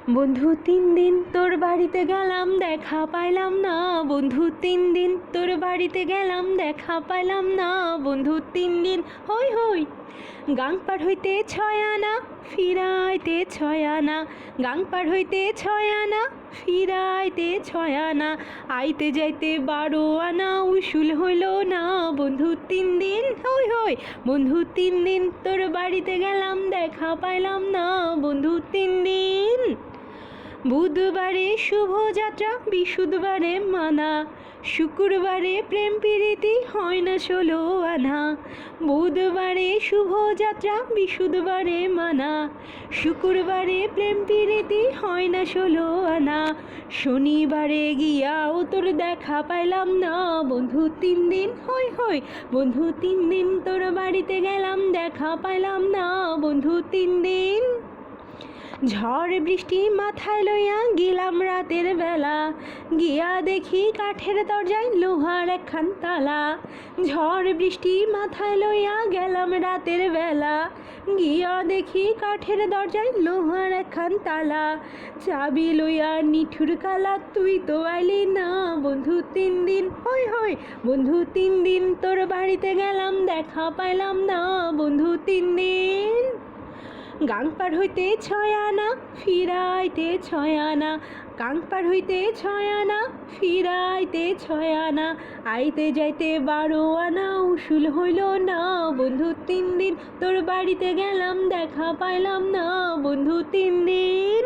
বন্ধু 3 দিন তোর বাড়িতে গেলাম দেখা পাইলাম না। বন্ধু 3 দিন তোর বাড়িতে গেলাম দেখা পাইলাম না। বন্ধু 3 দিন হই হই গাং পার হইতে 6 আনা ফিরাইতে 6 আনা। গাং পার হইতে 6 আনা ফিরাইতে 6 আনা। আইতে যাইতে 12 আনা উসুল হইল না। বন্ধু 3 দিন হই হই বন্ধু 3 দিন তোর বাড়িতে গেলাম দেখা পাইলাম না। বন্ধু 3 দিন। বুধবারে শুভযাত্রা বৃহস্পতিবারে মানা। শুক্রবারে প্রেম প্রীতি হয় না 16 আনা। বুধবারে শুভযাত্রা বৃহস্পতিবারে মানা। শুক্রবারে প্রেম প্রীতি হয় না 16 আনা। শনিবারে গিয়াও তোর দেখা পাইলাম না। বন্ধু 3 দিন হই হই বন্ধু 3 দিন তোর বাড়িতে গেলাম দেখা পাইলাম না। বন্ধু 3 দিন। ঝড় বৃষ্টি মাথায় লইয়া গেলাম রাতের বেলা। গিয়া দেখি কাঠের দরজায় লোহার একখান তালা। ঝড় বৃষ্টি মাথায় লইয়া গেলাম রাতের বেলা। গিয়া দেখি কাঠের দরজায় লোহার একখান তালা। চাবি লইয়া নিঠুর কালা তুই তো আইলি না। বন্ধু 3 দিন হই হই বন্ধু 3 দিন তোর বাড়িতে গেলাম দেখা পাইলাম না। বন্ধু 3 দিন। গাং পার হইতে 6 আনা ফিরাইতে 6 আনা। গাং পার হইতে 6 আনা ফিরাইতে 6 আনা। আইতে যাইতে 12 আনা উসুল হইল না। বন্ধু 3 দিন তোর বাড়িতে গেলাম দেখা পাইলাম না। বন্ধু 3 দিন।